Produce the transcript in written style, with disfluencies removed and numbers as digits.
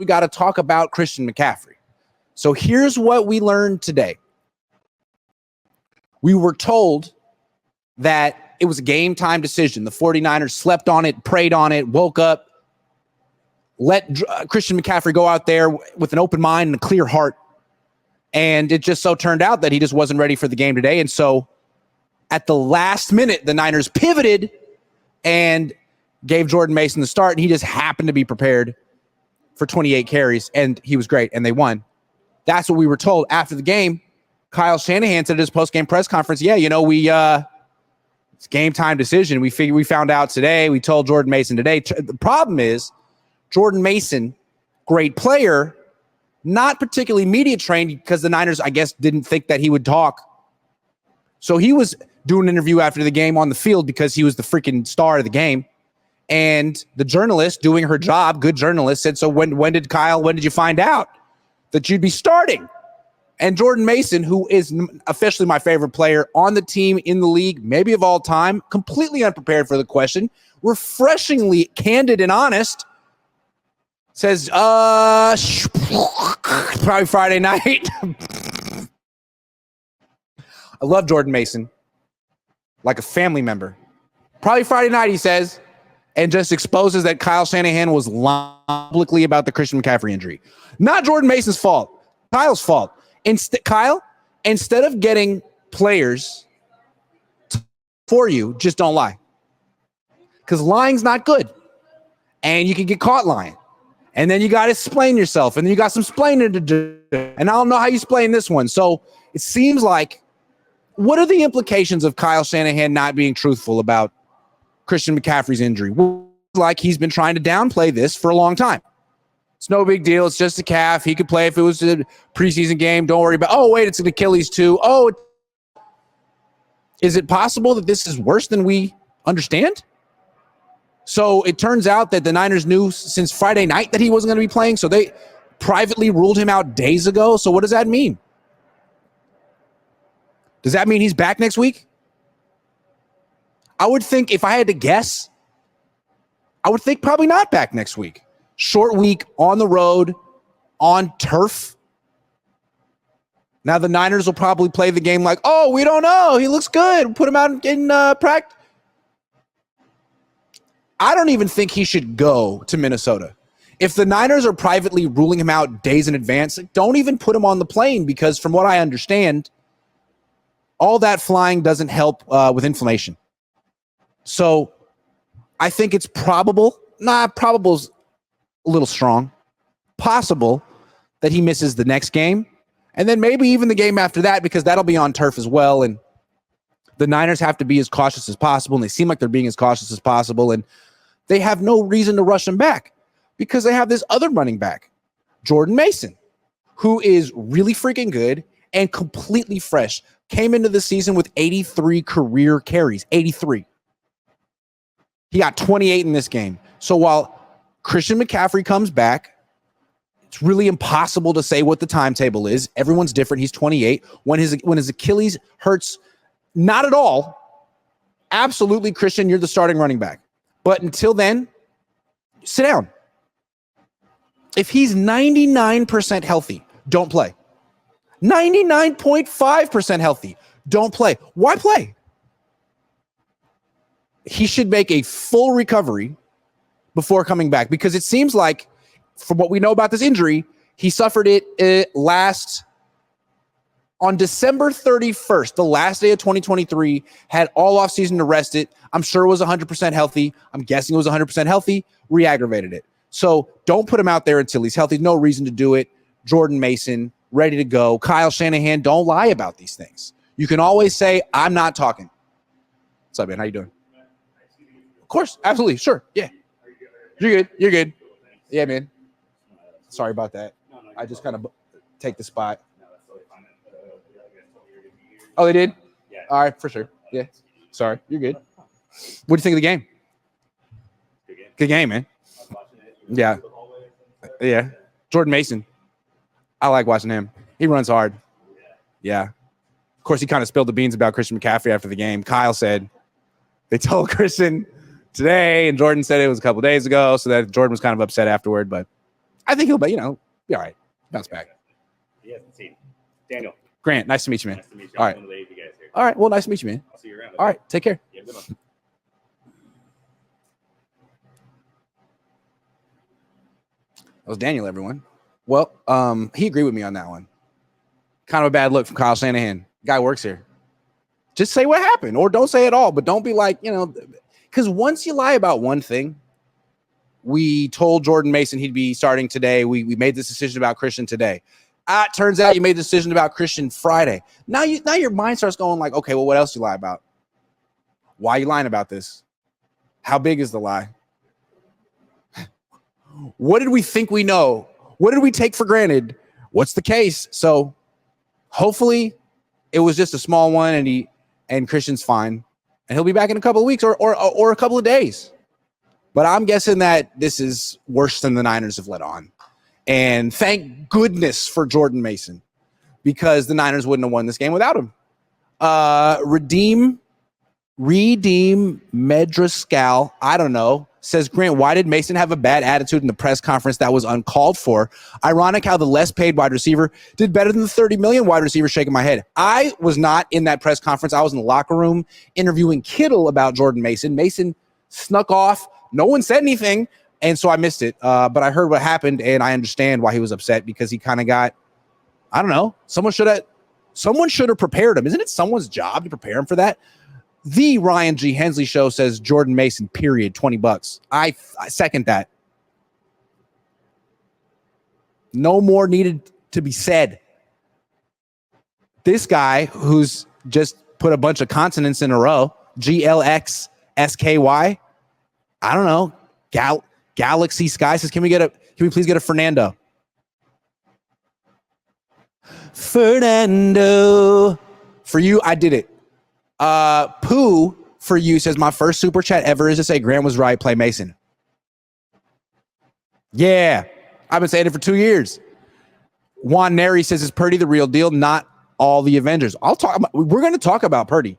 we got to talk about Christian McCaffrey. So here's what we learned today. We were told that it was a game time decision. The 49ers slept on it, prayed on it, woke up, let Christian McCaffrey go out there with an open mind and a clear heart. And it just so turned out that he just wasn't ready for the game today. And so at the last minute, the Niners pivoted and gave Jordan Mason the start. And he just happened to be prepared for 28 carries. And he was great. And they won. That's what we were told after the game. Kyle Shanahan said at his post-game press conference, yeah, it's game time decision. We found out today. We told Jordan Mason today. The problem is Jordan Mason, great player, not particularly media trained because the Niners, I guess, didn't think that he would talk. So he was doing an interview after the game on the field because he was the freaking star of the game. And the journalist doing her job, good journalist, said, so when did you find out that you'd be starting? And Jordan Mason, who is officially my favorite player on the team, in the league, maybe of all time, completely unprepared for the question, refreshingly candid and honest, says, probably Friday night. I love Jordan Mason like a family member. Probably Friday night, he says, and just exposes that Kyle Shanahan was lying publicly about the Christian McCaffrey injury. Not Jordan Mason's fault. Kyle's fault. Kyle, instead of getting players for you, just don't lie. Because lying's not good. And you can get caught lying. And then you got to explain yourself. And then you got some explaining to do. And I don't know how you explain this one. So it seems like, what are the implications of Kyle Shanahan not being truthful about Christian McCaffrey's injury? Like he's been trying to downplay this for a long time. It's no big deal. It's just a calf. He could play if it was a preseason game. Don't worry about, oh, wait, it's an Achilles too. Oh, is it possible that this is worse than we understand? So it turns out that the Niners knew since Friday night that he wasn't going to be playing. So they privately ruled him out days ago. So what does that mean? Does that mean he's back next week? I would think, if I had to guess, I would think probably not back next week. Short week, on the road, on turf. Now the Niners will probably play the game like, oh, we don't know. He looks good. Put him out in practice. I don't even think he should go to Minnesota. If the Niners are privately ruling him out days in advance, don't even put him on the plane, because from what I understand, all that flying doesn't help with inflammation. So I think it's probable's a little strong, possible that he misses the next game, and then maybe even the game after that, because that'll be on turf as well. And the Niners have to be as cautious as possible, and they seem like they're being as cautious as possible, and they have no reason to rush him back because they have this other running back, Jordan Mason, who is really freaking good and completely fresh. Came into the season with 83 career carries, 83. He got 28 in this game. So while Christian McCaffrey comes back, it's really impossible to say what the timetable is. Everyone's different. He's 28. When his Achilles hurts, not at all. Absolutely, Christian, you're the starting running back. But until then, sit down. If he's 99% healthy, don't play. 99.5% healthy, don't play. Why play? He should make a full recovery before coming back, because it seems like, from what we know about this injury, he suffered it on December 31st, the last day of 2023, had all offseason to rest it. I'm sure it was 100% healthy. I'm guessing it was 100% healthy, re-aggravated it. So don't put him out there until he's healthy. No reason to do it. Jordan Mason, ready to go. Kyle Shanahan, don't lie about these things. You can always say, I'm not talking. What's up, man? How you doing? Of course. Absolutely. Sure. Yeah. You're good. You're good. Yeah, man. Sorry about that. I just kind of take the spot. Oh, they did? Yeah. All right, for sure. Yeah. Sorry. You're good. What do you think of the game? Good game, man. Yeah. Yeah. Jordan Mason. I like watching him. He runs hard. Yeah. Of course, he kind of spilled the beans about Christian McCaffrey after the game. Kyle said they told Christian today, and Jordan said it was a couple days ago, so that Jordan was kind of upset afterward. But I think he'll be, be all right. Bounce back. He hasn't seen Daniel. Grant, nice to meet you, man. Nice to meet you. All right. One of the AV guys here. All right. Well, nice to meet you, man. I'll see you around. All right. Take care. Yeah, good one. That was Daniel, everyone. Well, he agreed with me on that one. Kind of a bad look from Kyle Shanahan. Guy works here. Just say what happened, or don't say it all, but don't be like, because once you lie about one thing, we told Jordan Mason he'd be starting today. We made this decision about Christian today. It turns out you made the decision about Christian Friday. Now your mind starts going like, okay, well, what else do you lie about? Why are you lying about this? How big is the lie? What did we think we know? What did we take for granted? What's the case? So hopefully it was just a small one and Christian's fine. And he'll be back in a couple of weeks or a couple of days. But I'm guessing that this is worse than the Niners have let on. And thank goodness for Jordan Mason, because the Niners wouldn't have won this game without him. Redeem Medrascal, I don't know, says, Grant, why did Mason have a bad attitude in the press conference that was uncalled for? Ironic how the less paid wide receiver did better than the 30 million wide receiver. Shaking my head. I was not in that press conference. I was in the locker room interviewing Kittle about Jordan Mason. Mason snuck off. No one said anything. And so I missed it. But I heard what happened, and I understand why he was upset, because he kind of got, I don't know, someone should have prepared him. Isn't it someone's job to prepare him for that? The Ryan G. Hensley Show says Jordan Mason, period, $20. I second that. No more needed to be said. This guy who's just put a bunch of consonants in a row, GLXSKY, I don't know, Galaxy Sky says, can we please get a Fernando? Fernando. For you, I did it. Pooh for you says, my first super chat ever is to say Grant was right, play Mason. Yeah, I've been saying it for 2 years. Juan Neri says, is Purdy the real deal? Not all the Avengers. We're going to talk about Purdy.